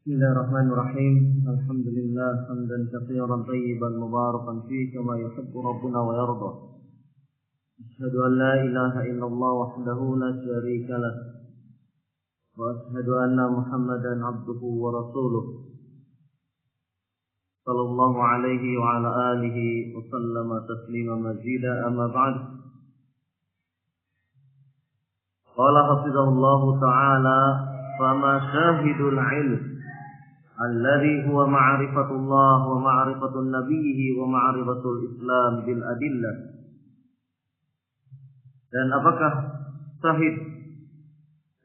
Bismillahirrahmanirrahim. Alhamdulillah hamdan katsiran thayyiban mubarakan fihi kama yuhibbu rabbuna wa yarda. Asyhadu an la ilaha illallah wahdahu la syarika lah. Wa asyhadu anna Muhammadan abduhu wa rasuluh. Sallallahu alaihi wa ala alihi wa sallama taslima mazida amma ba'd. Qala hafizahullahu ta'ala fama syahidul ilm alladhi huwa ma'rifatullah wa ma'rifatun nabiyhi wa ma'rifatul islam bil adillah. Dan apakah syahid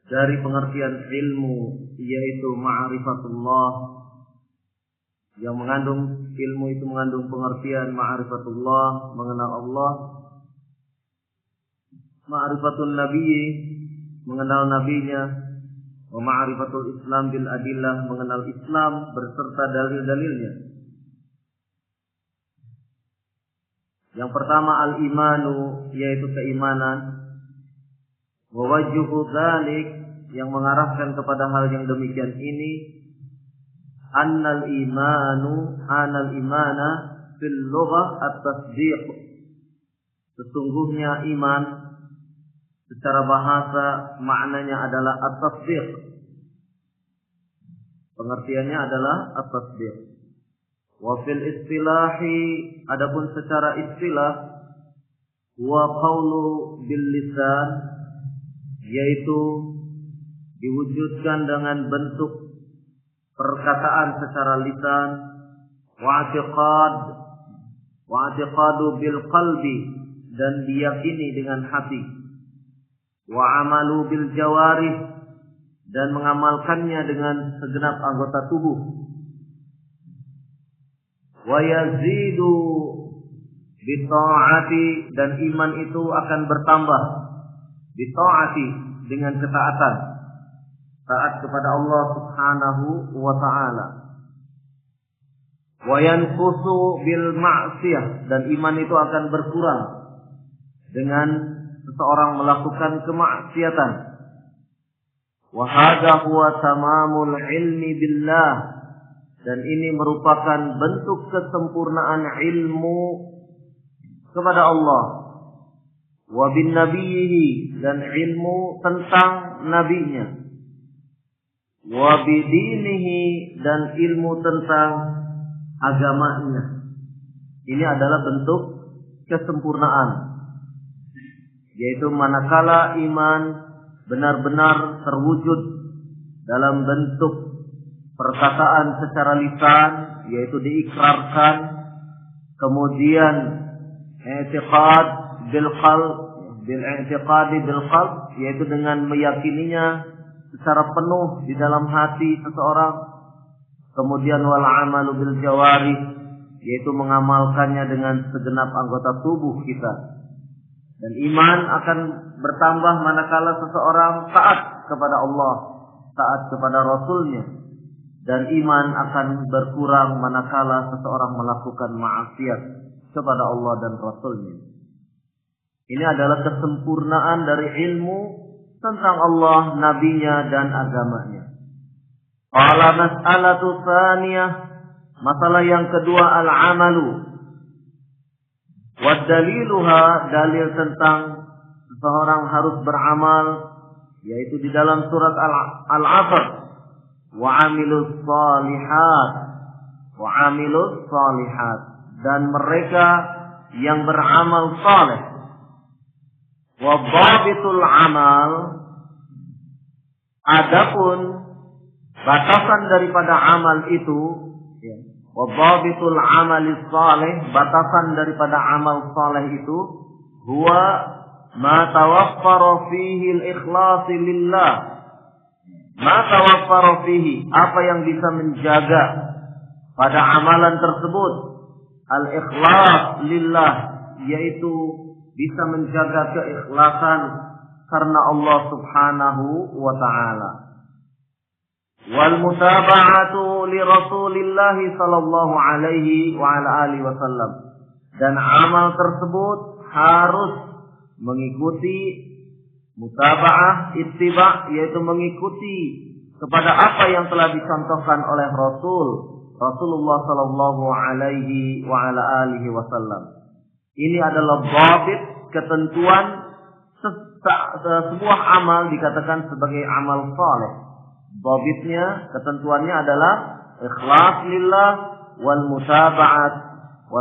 dari pengertian ilmu, yaitu ma'rifatullah, yang mengandung ilmu itu mengandung pengertian ma'rifatullah, mengenal Allah, ma'rifatun nabiyyi, mengenal nabinya, wa ma'rifatul islam bil adillah, mengenal Islam berserta dalil-dalilnya. Yang pertama al-imanu, yaitu keimanan. Wa wajhu dzalik, yang mengarahkan kepada hal yang demikian ini, annal imana fil lughah at-tasdiq. Sesungguhnya iman secara bahasa maknanya adalah at-tasdiq. Pengertiannya adalah at-tasdiq. Wa fil istilahi, adapun secara istilah, wa qawlu bil lisan, yaitu diwujudkan dengan bentuk perkataan secara lisan, wa i'tiqadu bil qalbi, dan diyakini dengan hati, wa amalu bil jawarih, dan mengamalkannya dengan segenap anggota tubuh. Wa yazidu bi ta'ati, dan iman itu akan bertambah bi ta'ati, dengan ketaatan, taat kepada Allah Subhanahu wa taala. Wa yanqusu bil ma'siyah, dan iman itu akan berkurang dengan seseorang melakukan kemaksiatan. Wa hadha huwa tamamul ilmi billah, dan ini merupakan bentuk kesempurnaan ilmu kepada Allah. Wa bin nabiyhi, dan ilmu tentang nabinya. Wa bidinihi, dan ilmu tentang agamanya. Ini adalah bentuk kesempurnaan, yaitu manakala iman benar-benar terwujud dalam bentuk perkataan secara lisan, yaitu diikrarkan, kemudian i'tiqad bil qalb, yaitu dengan meyakininya secara penuh di dalam hati seseorang, kemudian wal amalu bil jawarih, yaitu mengamalkannya dengan segenap anggota tubuh kita. Dan iman akan bertambah manakala seseorang taat kepada Allah, taat kepada Rasulnya. Dan iman akan berkurang manakala seseorang melakukan maksiat kepada Allah dan Rasulnya. Ini adalah kesempurnaan dari ilmu tentang Allah, nabinya, dan agamanya. Qala mas'alatu tsaniyah, masalah yang kedua al-amalu. Wadaliluha, dalil tentang seseorang harus beramal, yaitu di dalam surat Al-Asr, wa amilus salihat, dan mereka yang beramal saleh. Wa dhabitul amal, adapun batasan daripada amal itu, wa dhabitul amali salih, batasan daripada amal saleh itu, huwa ma tawaffara fihi al-ikhlas lillah. Ma tawaffara fihi, apa yang bisa menjaga pada amalan tersebut, al-ikhlas lillah, yaitu bisa menjaga keikhlasan karena Allah Subhanahu wa ta'ala. Wal mutaba'atu li Rasulillah sallallahu alaihi wa ala alihi wasallam, dan amal tersebut harus mengikuti mutaba'ah, ittiba', yaitu mengikuti kepada apa yang telah dicontohkan oleh Rasulullah sallallahu alaihi wa ala alihi wasallam. Ini adalah dhabit, ketentuan sebuah amal dikatakan sebagai amal saleh. Dhabitnya, ketentuannya adalah ikhlas lillah wal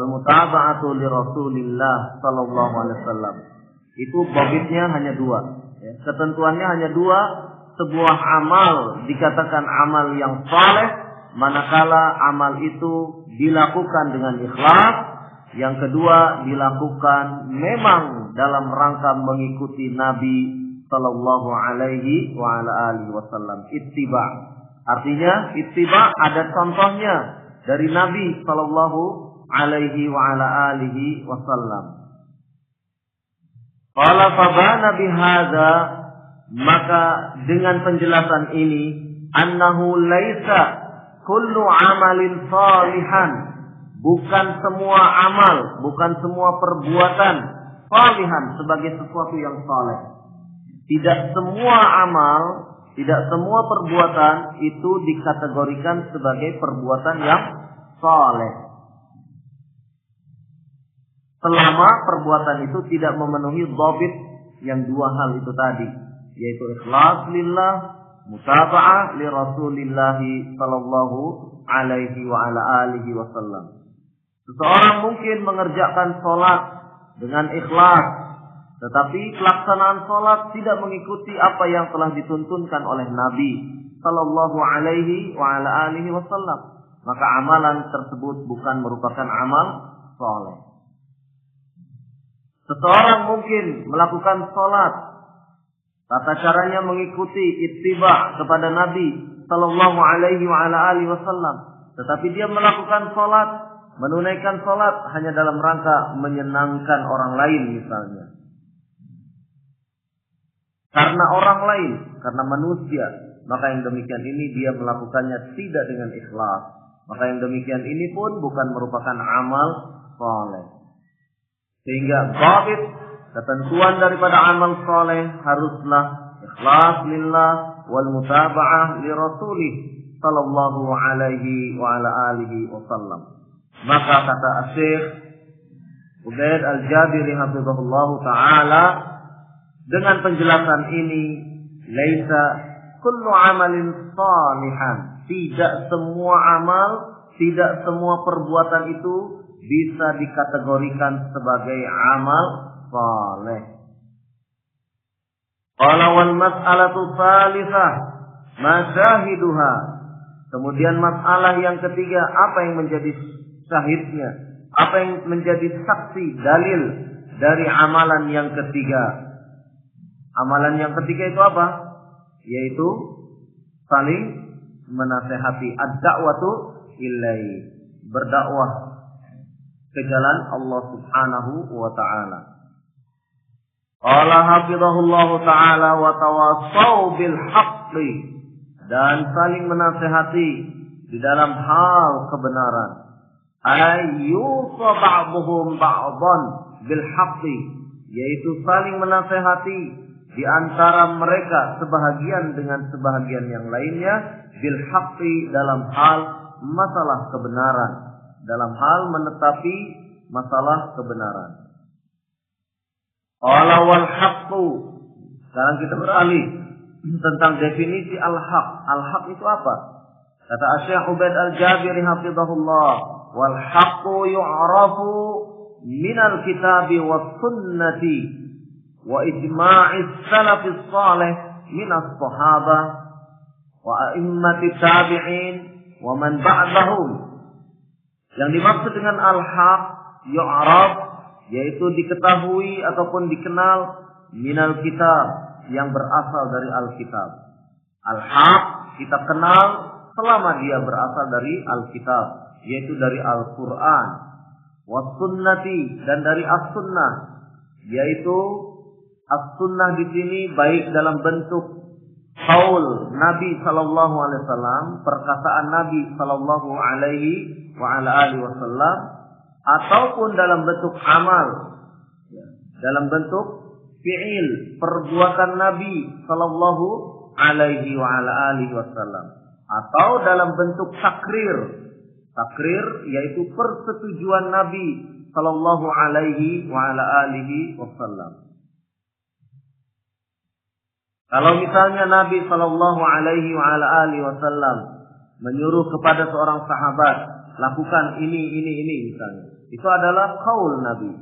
mutaba'atu li Rasulillah sallallahu alaihi wasallam. Itu dhabitnya hanya dua. Ketentuannya hanya dua. Sebuah amal dikatakan amal yang saleh manakala amal itu dilakukan dengan ikhlas. Yang kedua, dilakukan memang dalam rangka mengikuti Nabi sallallahu alaihi wa ala alihi wasallam. Ittiba. Artinya ittiba ada contohnya dari Nabi sallallahu alaihi wa ala alihi wasallam. Qala fabana bihadza, maka dengan penjelasan ini annahu laisa kullu amalin salihan, bukan semua amal, bukan semua perbuatan salihan sebagai sesuatu yang saleh. Tidak semua amal, tidak semua perbuatan itu dikategorikan sebagai perbuatan yang saleh. Selama perbuatan itu tidak memenuhi dhabit yang dua hal itu tadi, yaitu ikhlas lillah, mutaba'ah li Rasulillah sallallahu alaihi wa ala alihi wasallam. Seseorang mungkin mengerjakan salat dengan ikhlas, tetapi pelaksanaan salat tidak mengikuti apa yang telah dituntunkan oleh Nabi sallallahu alaihi wa ala alihi wasallam, maka amalan tersebut bukan merupakan amal saleh. Seseorang mungkin melakukan salat, tata caranya mengikuti ittiba kepada Nabi sallallahu alaihi wa ala alihi wasallam, tetapi dia melakukan salat, menunaikan salat hanya dalam rangka menyenangkan orang lain misalnya. Karena orang lain, karena manusia, maka yang demikian ini dia melakukannya tidak dengan ikhlas. Maka yang demikian ini pun bukan merupakan amal saleh. Sehingga dhabit, ketentuan daripada amal saleh haruslah ikhlas lillah wal mutaba'ah li Rasulih sallallahu alaihi wa ala alihi wasallam. Maka kata Syekh Ubaid Al-Jabiri hafizahullah taala, dengan penjelasan ini, laisa kullu amalin salihan, tidak semua amal, tidak semua perbuatan itu bisa dikategorikan sebagai amal saleh. Qala wal mas'alatu tsalitsah masyahiduha. Kemudian masalah yang ketiga, apa yang menjadi syahidnya, apa yang menjadi saksi dalil dari amalan yang ketiga. Amalan yang ketiga itu apa? Yaitu saling menasehati, ad-da'watu ilaihi, berdakwah ke jalan Allah Subhanahu wa taala. Qala hafizahullah taala wa tawassau bil haqqi, dan saling menasehati di dalam hal kebenaran. Ayyusa ba'dhum ba'dhan bil haqqi, yaitu saling menasehati di antara mereka sebahagian dengan sebahagian yang lainnya, bil haqqi, dalam hal masalah kebenaran, dalam hal menetapi masalah kebenaran. Qala wal haqqu. Sekarang kita beralih tentang definisi al-haq. Al-haq itu apa? Kata Syekh Ubaid Al-Jabiri hafizahullah, wal haqqu yu'rafu minal kitabi was sunnati wa ijma'is salafis salih minas sahabah wa a'immati tabi'in wa man ba'dahum. Yang dimaksud dengan al-haq yu'raf, yaitu diketahui ataupun dikenal minal kitab, yang berasal dari al-kitab. Al-haq kita kenal selama dia berasal dari al-kitab, yaitu dari Al-Quran. Was sunnati, dan dari as-sunnah, yaitu as-sunnah di sini baik dalam bentuk qaul Nabi sallallahu alaihi wasallam, perkataan Nabi sallallahu alaihi wa ala alihi wasallam, ataupun dalam bentuk amal, dalam bentuk fi'il, perbuatan Nabi sallallahu alaihi wa ala alihi wasallam, atau dalam bentuk takrir. Takrir yaitu persetujuan Nabi sallallahu alaihi wa ala alihi wasallam. Kalau misalnya Nabi sallallahu alaihi wa ala alihi wasallam menyuruh kepada seorang sahabat, lakukan ini misalnya, itu adalah qaul Nabi.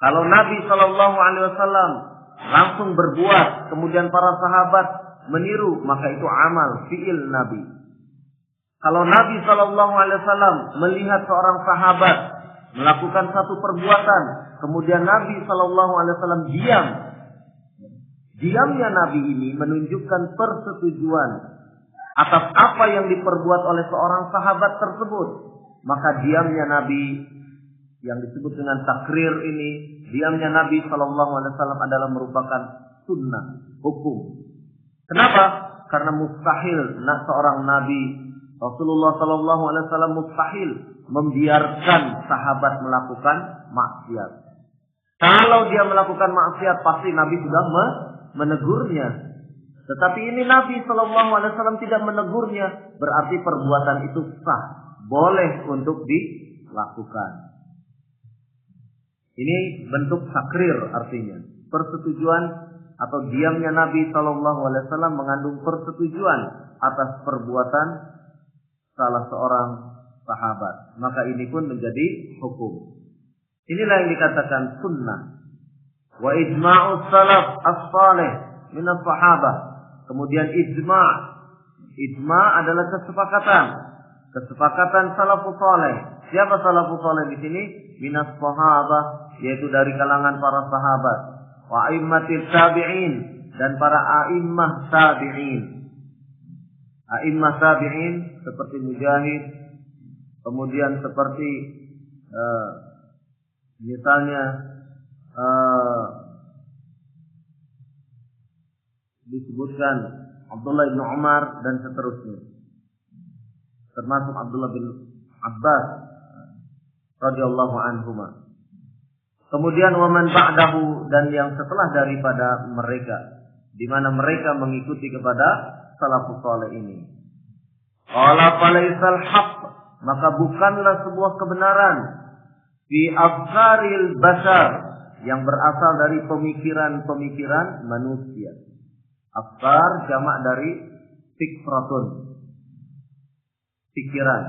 Kalau Nabi sallallahu alaihi wasallam langsung berbuat, kemudian para sahabat meniru, maka itu amal fi'il Nabi. Kalau Nabi sallallahu alaihi wasallam melihat seorang sahabat melakukan satu perbuatan, kemudian Nabi sallallahu alaihi wasallam diam. Diamnya Nabi ini menunjukkan persetujuan atas apa yang diperbuat oleh seorang sahabat tersebut. Maka diamnya Nabi yang disebut dengan takrir ini, diamnya Nabi sallallahu alaihi wasallam adalah merupakan sunnah, hukum. Kenapa? Karena mustahil seorang Nabi Rasulullah sallallahu alaihi wasallam mustahil membiarkan sahabat melakukan maksiat. Kalau dia melakukan maksiat, pasti Nabi sudah menegurnya. Tetapi ini Nabi sallallahu alaihi wasallam tidak menegurnya, berarti perbuatan itu sah, boleh untuk dilakukan. Ini bentuk takrir artinya. Persetujuan atau diamnya Nabi sallallahu alaihi wasallam mengandung persetujuan atas perbuatan salah seorang sahabat. Maka ini pun menjadi hukum. Inilah yang dikatakan sunnah. Wa ijma'us salaf as-salih min as-sahabah. Kemudian ijma'. Ijma' adalah kesepakatan. Kesepakatan salafus salih. Siapa salafus salih di sini? Minas sahabah, yaitu dari kalangan para sahabat. Wa a'immatil tabi'in, dan para a'immah tabi'in. A'immah tabi'in seperti Mujahid, kemudian seperti misalnya disebutkan Abdullah bin Umar dan seterusnya, termasuk Abdullah bin Abbas radhiyallahu anhuma. Kemudian waman ba'dahu, dan yang setelah daripada mereka, di mana mereka mengikuti kepada salafus saleh ini. Qala falaisal haqq, maka bukanlah sebuah kebenaran fi afkaril bashar, yang berasal dari pemikiran-pemikiran manusia. Afkar jamak dari fikratun, pikiran,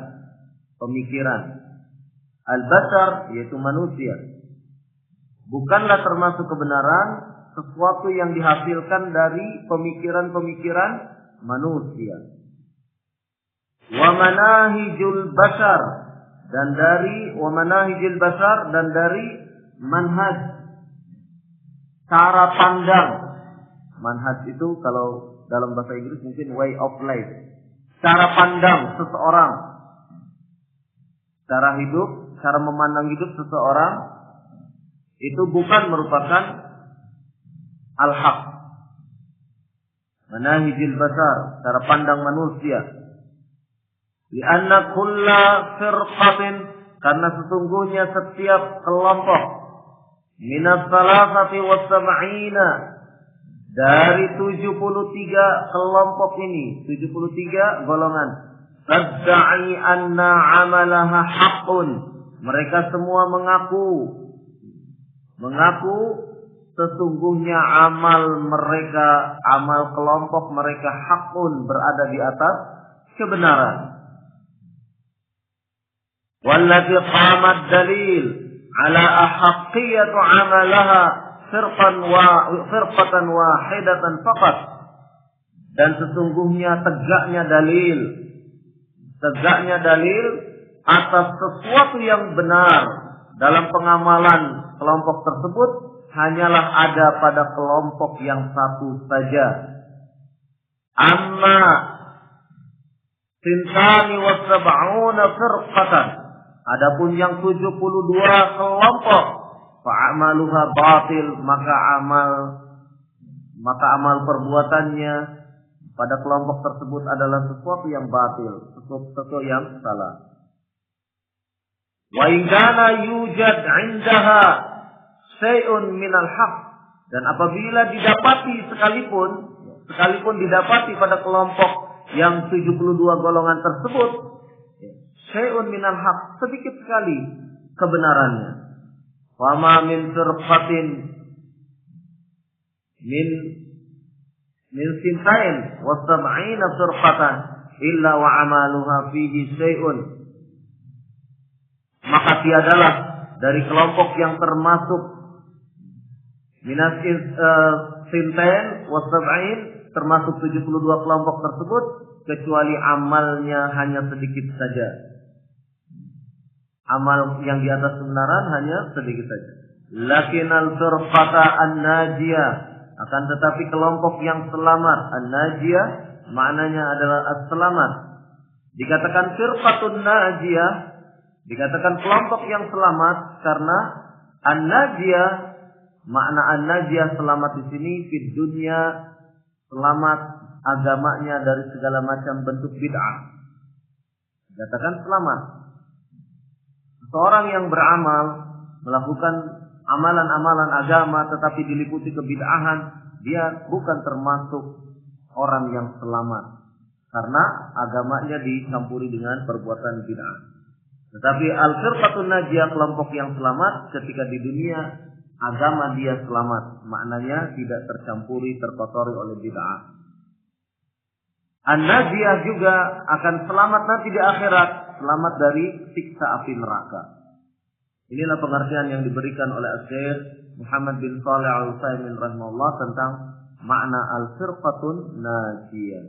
pemikiran. Al-bashar yaitu manusia. Bukanlah termasuk kebenaran sesuatu yang dihasilkan dari pemikiran-pemikiran manusia. Wa manahijul bashar, dan dari wa manahijul bashar, dan dari manhaj, cara pandang. Manhaj itu kalau dalam bahasa Inggris mungkin way of life. Cara pandang seseorang, cara hidup, cara memandang hidup seseorang, itu bukan merupakan al-haq. Manahijul bashar, cara pandang manusia. Lianna kulla firqatin, karena sesungguhnya setiap kelompok minas salasati was-sab'ina, dari 73 kelompok ini, 73 golongan, tadda'i anna amalaha haqqun, mereka semua mengaku sesungguhnya amal mereka, amal kelompok mereka haqqun, berada di atas kebenaran. Wallati qamat dalil ala ahaqqiyatu amalaha firqatan wahidatan faqat, dan sesungguhnya tegaknya dalil atas sesuatu yang benar dalam pengamalan kelompok tersebut hanyalah ada pada kelompok yang satu saja. Amma sintani wa sab'una firqatan, adapun yang 72 kelompok, fa'amaluha batil, maka amal perbuatannya pada kelompok tersebut adalah sesuatu yang batil, sesuatu yang salah. Wa in kana yujad 'indaha syai'un minal haqq, dan apabila didapati sekalipun sekalipun didapati pada kelompok yang 72 golongan tersebut, syai'un minal haq, sedikit sekali kebenarannya. Wa ma min firqatin min sintain wa sab'ina firqatan illa wa amaluha fihi syai'un. Maka tiadalah dari kelompok yang termasuk minas sintain wa sab'in, termasuk 72 kelompok tersebut, kecuali amalnya hanya sedikit saja. Amal yang di atas kebenaran hanya sedikit saja. Lakinal firqata an-najiyah, akan tetapi kelompok yang selamat, an-najiyah maknanya adalah as-selamat. Dikatakan firqatun najiyah, dikatakan kelompok yang selamat karena an-najiyah, makna an-najiyah selamat di sini fid dunya, selamat agamanya dari segala macam bentuk bid'ah. Dikatakan selamat. Seorang yang beramal, melakukan amalan-amalan agama tetapi diliputi kebid'ahan, dia bukan termasuk orang yang selamat karena agamanya dicampuri dengan perbuatan bid'ah. Tetapi al-firqatun najiyah, kelompok yang selamat ketika di dunia agama dia selamat, maknanya tidak tercampuri, terkotori oleh bid'ah. An-najiyah juga akan selamat nanti di akhirat, selamat dari siksa api neraka. Inilah pengertian yang diberikan oleh Syekh Muhammad bin Shalih Al-Utsaimin rahimahullah tentang makna al-firqatun najiyah.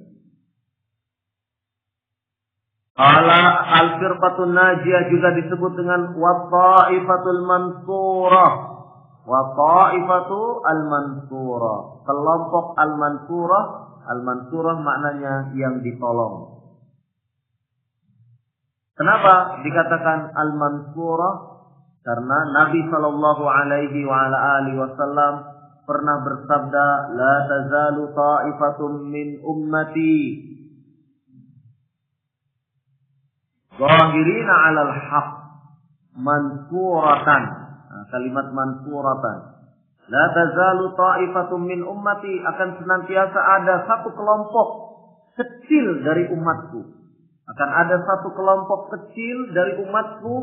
Al-firqatun najiyah juga disebut dengan wa-ta'ifatul mansurah. Wa-ta'ifatu al-mansurah. Kelompok al-mansurah. Al-mansurah maknanya yang ditolong. Kenapa dikatakan al-mansurah? Karena Nabi sallallahu alaihi wa ala alihi wasallam pernah bersabda, la tazalu ta'ifatum min ummati zahirina 'alal haqq mansuratan. Kalimat mansuratan. La tazalu ta'ifatum min ummati, akan senantiasa ada satu kelompok kecil dari umatku. Akan ada satu kelompok kecil dari umatku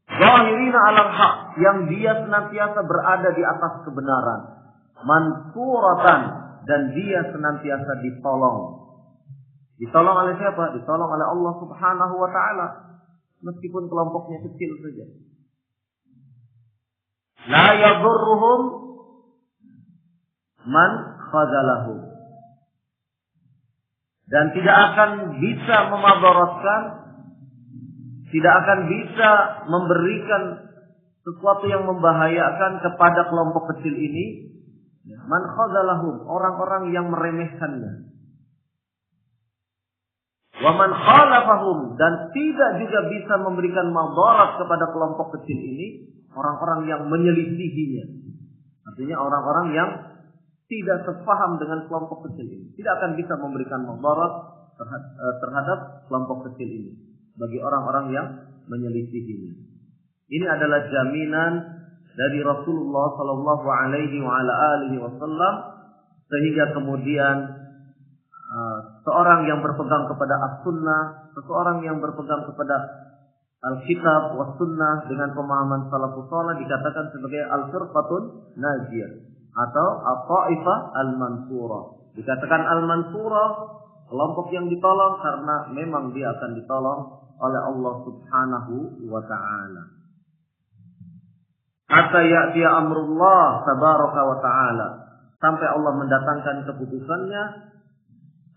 zahirina 'alal haq, yang dia senantiasa berada di atas kebenaran. Mansuratan, dan dia senantiasa ditolong. Ditolong oleh siapa? Ditolong oleh Allah Subhanahu wa taala, meskipun kelompoknya kecil saja. La yadurruhum man khazalahum, dan tidak akan bisa memadaratkan, tidak akan bisa memberikan sesuatu yang membahayakan kepada kelompok kecil ini. Man khazalahum, orang-orang yang meremehkannya. Wa man khalafahum, dan tidak juga bisa memberikan madarat kepada kelompok kecil ini, orang-orang yang menyelisihinya. Artinya orang-orang yang tidak sepaham dengan kelompok kecil ini, tidak akan bisa memberikan madarat terhadap kelompok kecil ini bagi orang-orang yang menyelisihinya. Ini adalah jaminan dari Rasulullah sallallahu alaihi wa ala alihi wasallam, sehingga kemudian seorang yang berpegang kepada as-sunnah, seseorang yang berpegang kepada Al-Kitab wa Sunnah dengan pemahaman salafus saleh dikatakan sebagai al-firqatun najiyah atau at-ta'ifah al-mansurah. Dikatakan al-mansurah, kelompok yang ditolong karena memang dia akan ditolong oleh Allah Subhanahu wa taala. Hatta ya'ti amrullah tabaraka wa taala, sampai Allah mendatangkan keputusannya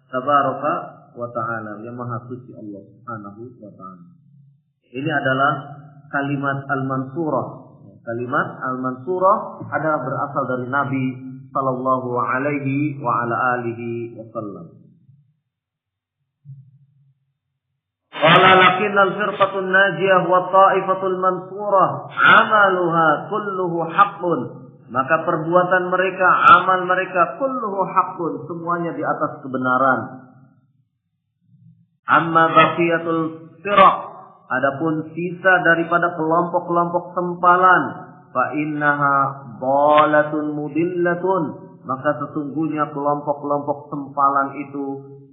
tabaraka wa taala, yang maha suci Allah Subhanahu wa taala. Ini adalah kalimat al-mansurah. Kalimat al-mansurah adalah berasal dari Nabi sallallahu alaihi wa ala alihi wasallam. Qala lakin al-firqatun najiyah wa ta'ifatul mansurah amaluha kulluhu haqqun. Maka perbuatan mereka, amal mereka kulluhu haqqun, semuanya di atas kebenaran. Amma baqiyatul firaq, adapun sisa daripada kelompok-kelompok sempalan, fa innaha dhalatun mudillatun, maka sesungguhnya kelompok-kelompok sempalan itu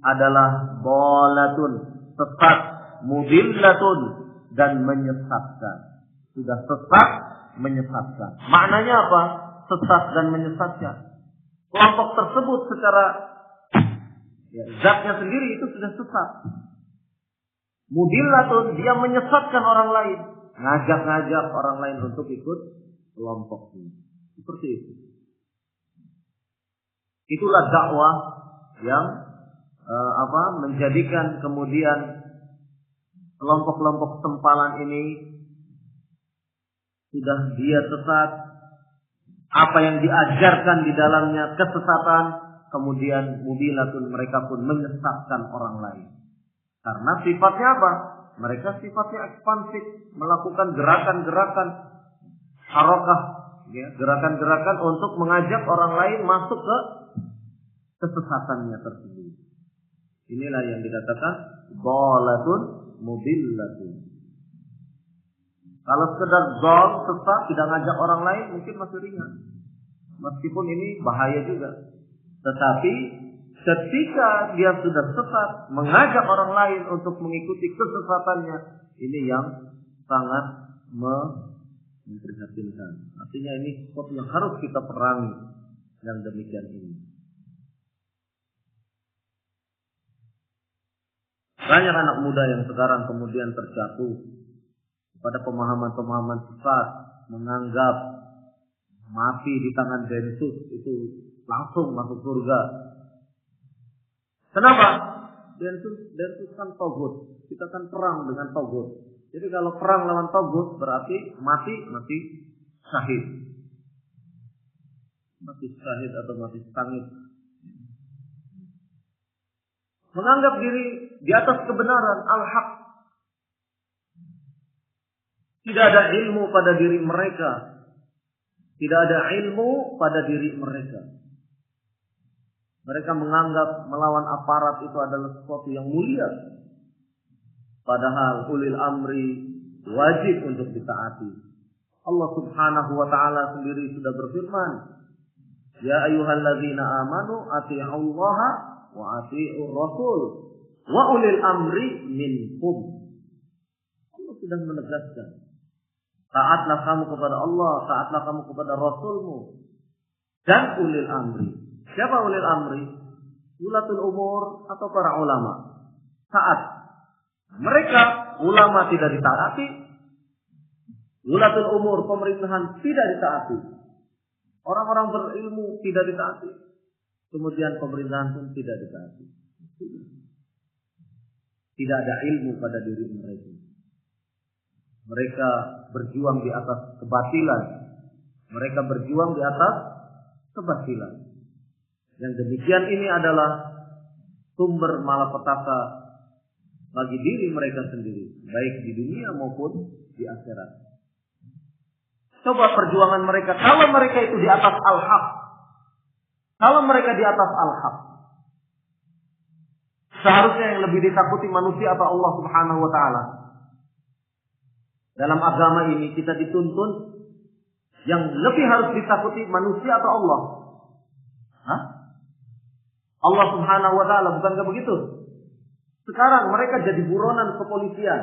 adalah bolatun, sesat, mudillatun, dan menyesatkan. Sudah sesat, menyesatkan. Maknanya apa? Sesat dan menyesatkan. Kelompok tersebut secara zatnya sendiri itu sudah sesat. Mudillatun, dia menyesatkan orang lain, ngajak-ngajak orang lain untuk ikut kelompoknya. Seperti itu. Itulah dakwah yang menjadikan kemudian kelompok-kelompok sempalan ini sudah dia sesat, apa yang diajarkan di dalamnya kesesatan, kemudian mudilatun, mereka pun menyesatkan orang lain. Karena sifatnya apa? Mereka sifatnya ekspansif, melakukan gerakan-gerakan harakah, ya, gerakan-gerakan untuk mengajak orang lain masuk ke kesesatannya tersebut. Inilah yang dikatakan dhalatun mudillatun. Kalau sekedar dhal, sesat, tidak ngajak orang lain, mungkin masih ringan. Meskipun ini bahaya juga. Tetapi ketika dia sudah sesat, mengajak orang lain untuk mengikuti kesesatannya, ini yang sangat memprihatinkan. Artinya ini sesuatu yang harus kita perangi yang demikian ini. Banyak anak muda yang sekarang kemudian terjatuh pada pemahaman-pemahaman sesat, menganggap mati di tangan Densus itu langsung masuk surga. Kenapa? Densus kan togut. Kita kan perang dengan togut. Jadi kalau perang lawan togut berarti mati syahid. Mati syahid atau mati sangit. Menganggap diri di atas kebenaran, al-haq. Tidak ada ilmu pada diri mereka. Tidak ada ilmu pada diri mereka. Mereka menganggap melawan aparat itu adalah sesuatu yang mulia. Padahal ulil amri wajib untuk ditaati. Allah Subhanahu wa ta'ala sendiri sudah berfirman, ya ayyuhalladzina amanu ati'ullaha wa ati'ur rasul wa ulil amri minkum. Allah sudah menegaskan, taatlah kamu kepada Allah, taatlah kamu kepada Rasulmu dan ulil amri. Siapa ulil amri? Ulatul umur atau para ulama. Taat. Mereka ulama tidak ditaati, ulatul umur pemerintahan tidak ditaati, orang-orang berilmu tidak ditaati, kemudian pemerintahan pun tidak ditaati. Tidak ada ilmu pada diri mereka. Mereka berjuang di atas kebatilan. Mereka berjuang di atas kebatilan. Yang demikian ini adalah sumber malapetaka bagi diri mereka sendiri, baik di dunia maupun di akhirat. Coba perjuangan mereka, kalau mereka itu di atas al-haq, kalau mereka di atas al-haq, seharusnya yang lebih ditakuti manusia atau Allah Subhanahu wa ta'ala. Dalam agama ini kita dituntun yang lebih harus ditakuti manusia atau Allah. Hah? Allah Subhanahu wa ta'ala, bukankah begitu? Sekarang mereka jadi buronan kepolisian.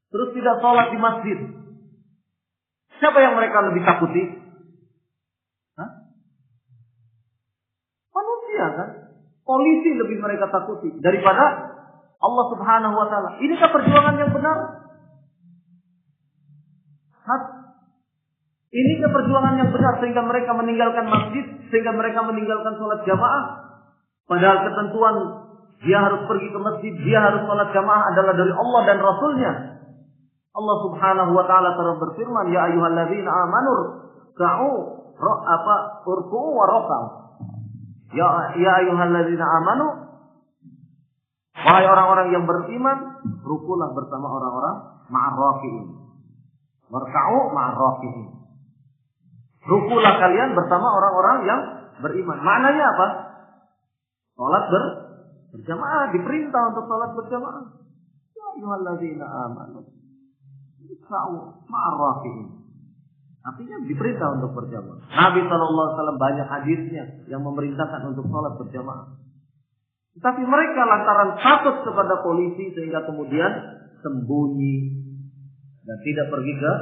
Terus tidak sholat di masjid. Siapa yang mereka lebih takuti? Hah? Manusia kan? Polisi lebih mereka takuti daripada Allah Subhanahu wa ta'ala. Inikah perjuangan yang benar? Hah? Inikah perjuangan yang benar sehingga mereka meninggalkan masjid, sehingga mereka meninggalkan sholat jamaah? Padahal ketentuan dia harus pergi ke masjid, dia harus sholat jamaah adalah dari Allah dan Rasulnya. Allah Subhanahu wa ta'ala telah berfirman, ya ayyuhalladzina amanu urku'u wa roka'u. Ya ayyuhalladzina amanu, wahai orang-orang yang beriman, rukulah bersama orang-orang ma'ar raki'in. Warka'u ma'ar raki'in. Rukulah kalian bersama orang-orang yang beriman. Maknanya apa? Sholat berjamaah, diperintah untuk sholat berjamaah. Ya ayyuhalladzina amanu urka'u ma'ar raki'in. Artinya diperintah untuk berjamaah. Nabi SAW banyak hadisnya yang memerintahkan untuk sholat berjamaah. Tetapi mereka lantaran takut kepada polisi sehingga kemudian sembunyi dan tidak pergi ke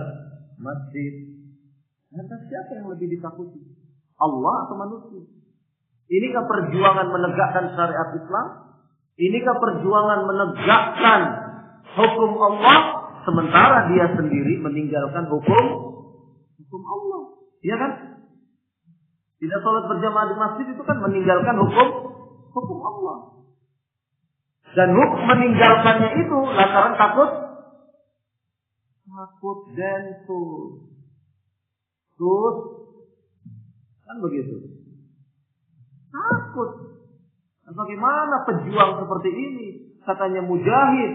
masjid. Lantas siapa yang lebih ditakuti? Allah atau manusia? Inikah perjuangan menegakkan syariat Islam? Inikah perjuangan menegakkan hukum Allah sementara dia sendiri meninggalkan hukum Allah? Iya kan? Tidak sholat berjamaah di masjid itu kan meninggalkan hukum Allah. Dan hukum meninggalkannya itu lantaran takut densus. Terus kan begitu. Takut. Dan bagaimana pejuang seperti ini? Katanya mujahid.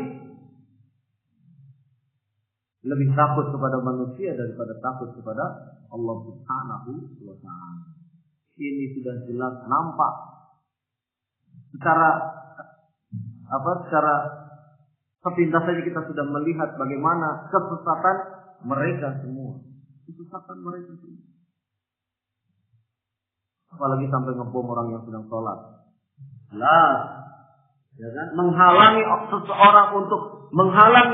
Lebih takut kepada manusia daripada takut kepada Allah Subhanahu wa Ta'ala. Ini sudah jelas nampak secara sepintas saja kita sudah melihat bagaimana kesesatan mereka semua. Apalagi sampai ngebom orang yang sedang sholat. Jelas, ya kan? Menghalangi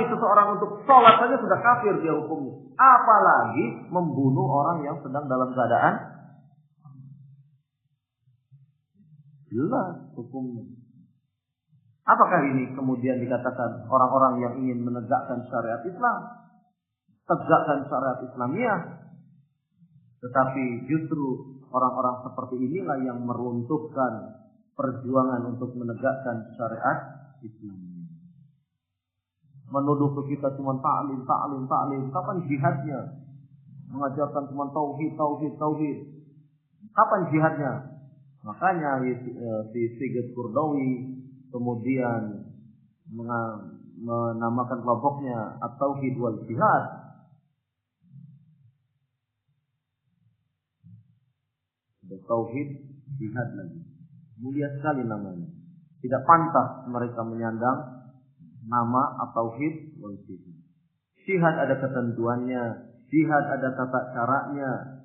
seseorang untuk sholat saja sudah kafir dia hukumnya. Apalagi membunuh orang yang sedang dalam keadaan jelas hukumnya. Apakah ini kemudian dikatakan orang-orang yang ingin menegakkan syariat Islam? Tegakkan syariat Islamiyah. Tetapi justru orang-orang seperti inilah yang meruntuhkan perjuangan untuk menegakkan syariat Islamiyah. Menuduh ke kita cuma ta'lim. Kapan jihadnya? Mengajarkan cuma tauhid. Kapan jihadnya? Makanya si Sigit Kurdawi kemudian menamakan kelompoknya At-Tauhid wal Jihad. Tauhid jihad lagi. Mulia sekali namanya. Tidak pantas mereka menyandang nama At-Tauhid wal Jihad. Jihad ada ketentuannya, jihad ada tata caranya.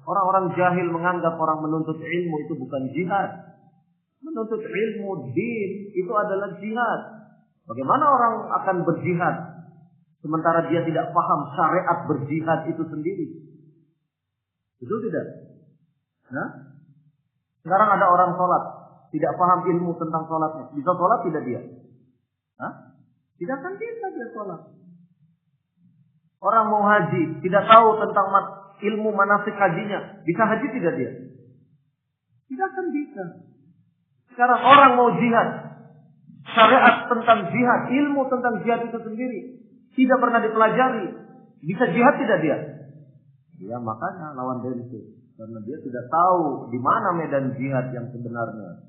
Orang-orang jahil menganggap orang menuntut ilmu itu bukan jihad. Menuntut ilmu din itu adalah jihad. Bagaimana orang akan berjihad sementara dia tidak paham syariat berjihad itu sendiri? Betul tidak? Nah, sekarang ada orang sholat tidak paham ilmu tentang sholatnya. Bisa sholat tidak dia? Hah? Tidak akan bisa dia sholat. Orang mau haji tidak tahu tentang ilmu manasik hajinya. Bisa haji tidak dia? Tidak akan bisa. Sekarang orang mau jihad. Syariat tentang jihad, ilmu tentang jihad itu sendiri tidak pernah dipelajari. Bisa jihad tidak dia? Ya makanya lawan densus. Karena dia tidak tahu di mana medan jihad yang sebenarnya.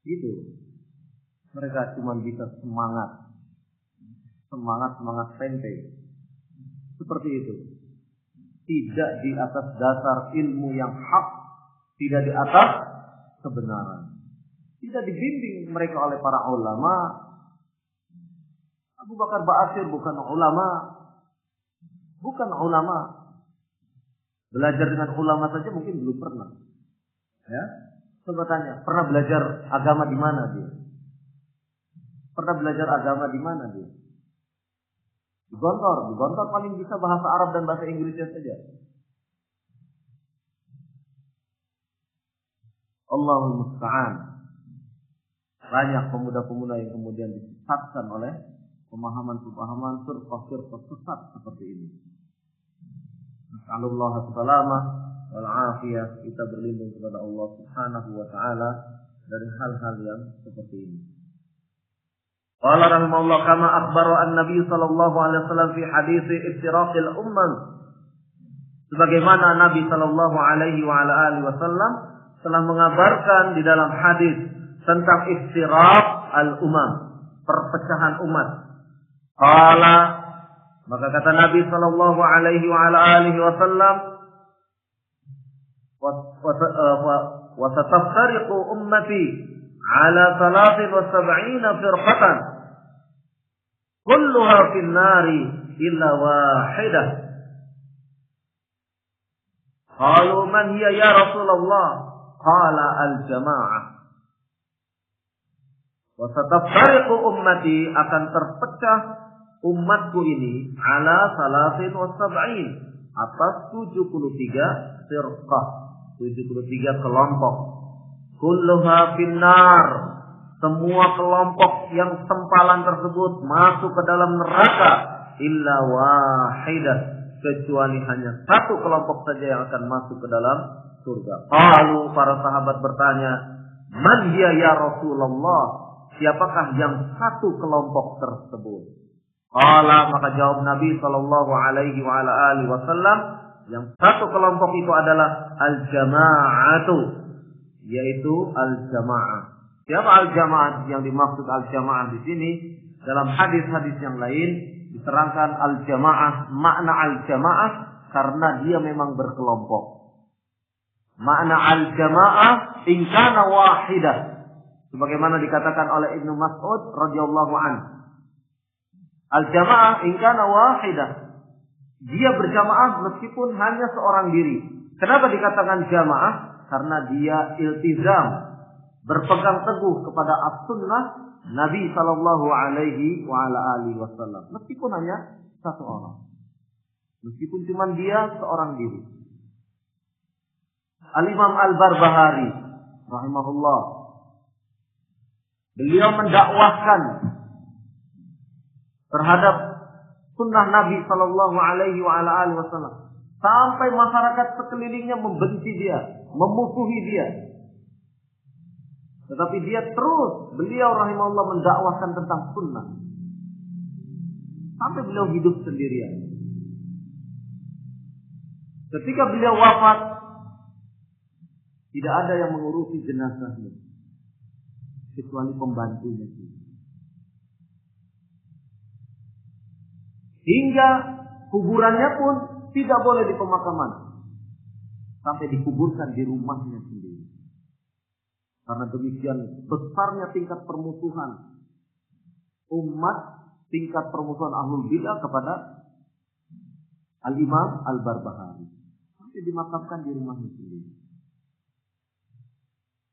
Itu. Mereka cuma bisa semangat tempe. Seperti itu. Tidak di atas dasar ilmu yang hak, tidak di atas kebenaran. Tidak dibimbing mereka oleh para ulama. Abu Bakar Ba'asyir bukan ulama. Belajar dengan ulama saja mungkin belum pernah. Ya, coba tanya, pernah belajar agama di mana dia? Di Gontor paling bisa bahasa Arab dan bahasa Inggrisnya saja. Allahul musta'an. Banyak pemuda-pemuda yang kemudian disesatkan oleh pemahaman firqah sesat seperti ini. Nasallallahu salamah wal afiyah. Kita berlindung kepada Allah Subhanahu wa taala dari hal-hal yang seperti ini. Qala rahimahullah kama akhbara an-nabiy sallallahu alaihi wasallam fi hadits iftiraqil ummah. Sebagaimana Nabi sallallahu alaihi wa ala alihi wasallam telah mengabarkan di dalam hadis tentang iftiraq al-umam, perpecahan umat. Qala, maka kata Nabi sallallahu alaihi wa ala alihi wasallam, wa sataftariqu ummati ala 73 firqatan kulluha fin nari illa wahidah. Qalu man hiya ya Rasulullah? Qala al-jama'ah. Wa sataftariqu ummati, akan terpecah umatku ini ala 73 atas 73 firqah, 73 kelompok. Kulluha finnar, semua kelompok yang sempalan tersebut masuk ke dalam neraka illa wahidah, kecuali hanya satu kelompok saja yang akan masuk ke dalam surga. Qalu, para sahabat bertanya, man hiya ya Rasulullah? Siapakah yang satu kelompok tersebut? Qala, maka jawab Nabi sallallahu alaihi wa ala alihi wasallam, yang satu kelompok itu adalah al-jama'atu, yaitu al-jama'ah. Siapa al-jama'ah? Yang dimaksud al-jama'ah di sini dalam hadis-hadis yang lain diterangkan al-jama'ah, makna al-jama'ah karena dia memang berkelompok. Makna al-jama'ah in kana wahidah, sebagaimana dikatakan oleh Ibnu Mas'ud radhiyallahu anhu. Al-jama'ah in kana wahidah, dia berjamaah meskipun hanya seorang diri. Kenapa dikatakan jamaah? Karena dia iltizam, berpegang teguh kepada as-sunnah Nabi sallallahu alaihi wa ala alihi wasallam, meskipun hanya satu orang, meskipun cuma dia seorang diri. Al-Imam Al-Barbahari rahimahullah, beliau mendakwahkan terhadap sunnah Nabi sallallahu alaihi wa ala alihi wasallam sampai masyarakat sekelilingnya membenci dia, memusuhi dia. Tetapi dia terus, beliau rahimahullah mendakwahkan tentang sunnah sampai beliau hidup sendirian. Ketika beliau wafat, tidak ada yang mengurusi jenazahnya kecuali pembantunya. Hingga kuburannya pun tidak boleh di pemakaman, sampai dikuburkan di rumahnya sendiri. Karena demikian besarnya tingkat permusuhan umat, tingkat permusuhan ahlul bidah kepada Al-Imam Al-Barbahari, sampai dimakamkan di rumahnya sendiri.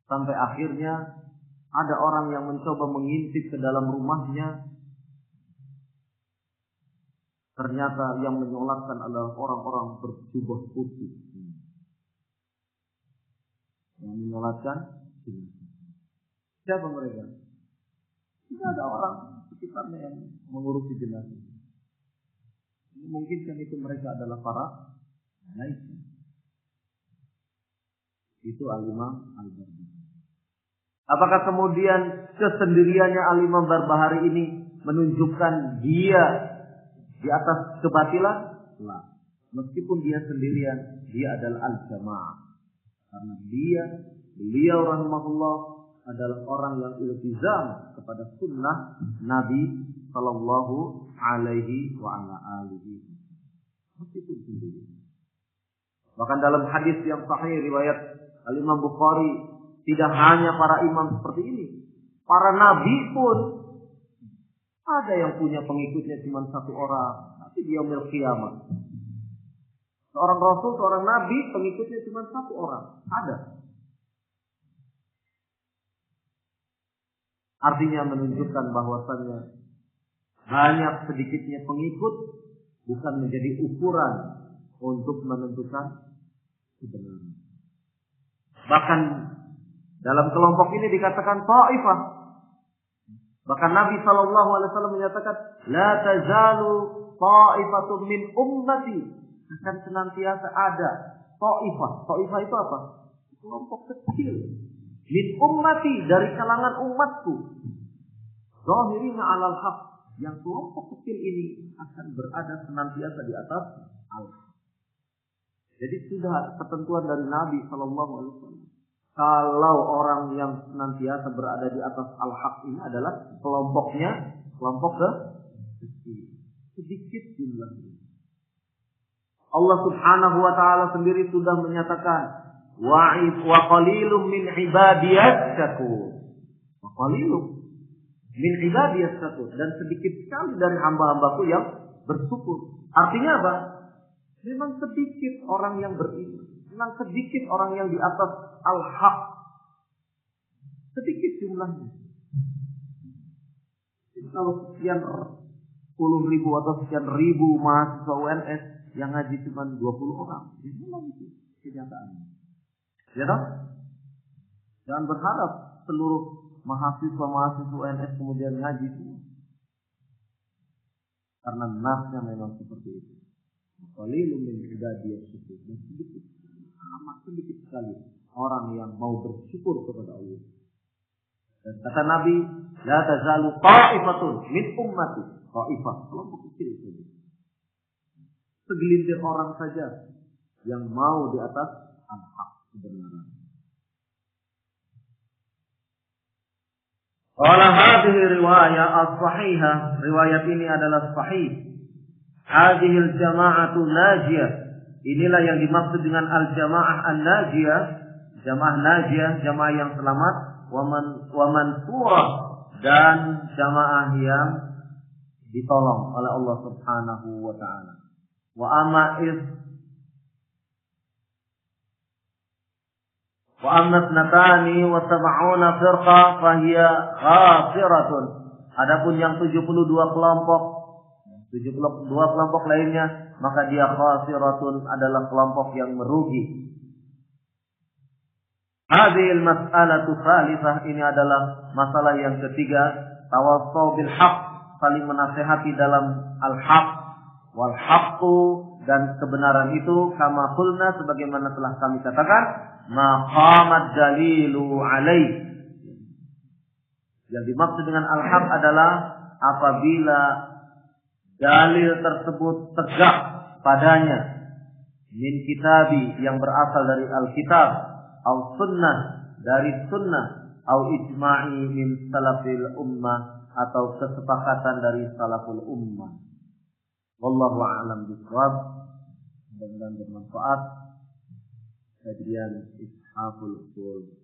Sampai akhirnya ada orang yang mencoba mengintip ke dalam rumahnya. Ternyata yang menyolatkan adalah orang-orang berjubah putih. Yang menyolatkan, siapa mereka? Tidak ada orang sekitarnya yang mengurusi jenazah. Mungkin kan itu mereka adalah para malaikat. Itu Al-Imam Al-Barbahari. Apakah kemudian kesendiriannya Al-Imam Barbahari ini menunjukkan dia di atas kebatilan? Nah, meskipun dia sendirian, dia adalah al-jamaah. Karena beliau rahimahullah adalah orang yang iltizam kepada sunnah Nabi sallallahu alaihi wa ala alihi. Meskipun sendiri. Bahkan dalam hadis yang sahih riwayat Al-Imam Bukhari, tidak hanya para imam seperti ini, para nabi pun ada yang punya pengikutnya cuma satu orang, tapi dia yaumil qiyamah. Seorang rasul, seorang nabi, pengikutnya cuma satu orang. Ada. Artinya menunjukkan bahwasannya banyak sedikitnya pengikut bukan menjadi ukuran untuk menentukan kebenaran. Bahkan dalam kelompok ini dikatakan ta'ifah. Bahkan Nabi SAW menyatakan, la tazalu ta'ifatun min ummati, akan senantiasa ada ta'ifah. Ta'ifah itu apa? Kelompok kecil. Min ummati, dari kalangan umatku. Zahirina alal haq, yang kelompok kecil ini akan berada senantiasa di atas al-haq. Jadi sudah ketentuan dari Nabi SAW. Kalau orang yang senantiasa berada di atas al-haq ini adalah kelompoknya, kelompok kecil. Sedikit jumlahnya. Allah Subhanahu wa taala sendiri sudah menyatakan, wa qalilum min ibadiyas syakur. Wa qalilum min ibadiyas syakur, dan sedikit sekali dari hamba-hambaku yang bersyukur. Artinya apa? Memang sedikit orang yang beriman. Memang sedikit orang yang di atas al-haq. Sedikit jumlahnya. Jadi kalau sekian 10.000 atau sekian ribu mahasiswa UNS yang ngaji cuma 20 orang. Ya memang itu kenyataannya. Ya tak? Jangan berharap seluruh mahasiswa UNS kemudian ngaji semua. Karena nasnya memang seperti itu. Qalilun min ibadiyas syukur. Sedikit, amat sedikit sekali orang yang mau bersyukur kepada Allah. Dan kata Nabi, la tazalu ta'ifatun min ummati. Ta'ifah, kelompok kecil saja. Segelintir orang saja yang mau di atas al-haq kebenaran. Qala hadhihi riwayah as-sahihah. Riwayat ini adalah sahih. Hadhihi al-jama'atu najiyah. Inilah yang dimaksud dengan al-jama'ah an-najiyah. Jamaah najiyah, jamaah yang selamat. Wa mansurah, dan jamaah yang ditolong oleh Allah Subhanahu wa ta'ala. Wa amma ithnatani wa sab'una firqa fahiya khasiratun. Adapun yang 72 kelompok lainnya, maka dia khasiratun, adalah kelompok yang merugi. Hadhil mas'alatu tsalitsah, ini adalah masalah yang ketiga, tawassau bil haqq, saling menasihati dalam al-haq, wal haqqu, dan kebenaran itu kama qulna, sebagaimana telah kami katakan, maqamat dalilu alaih. Yang dimaksud dengan al-haq adalah apabila dalil tersebut tegak padanya, min kitabi, yang berasal dari al-kitab, au sunnah, dari sunnah, au ijma'i min salafil ummah, atau kesepakatan dari salaful ummah. Wallahu a'lam bishawab. Mudah-mudahan bermanfaat. Kajian Ishaqul Usul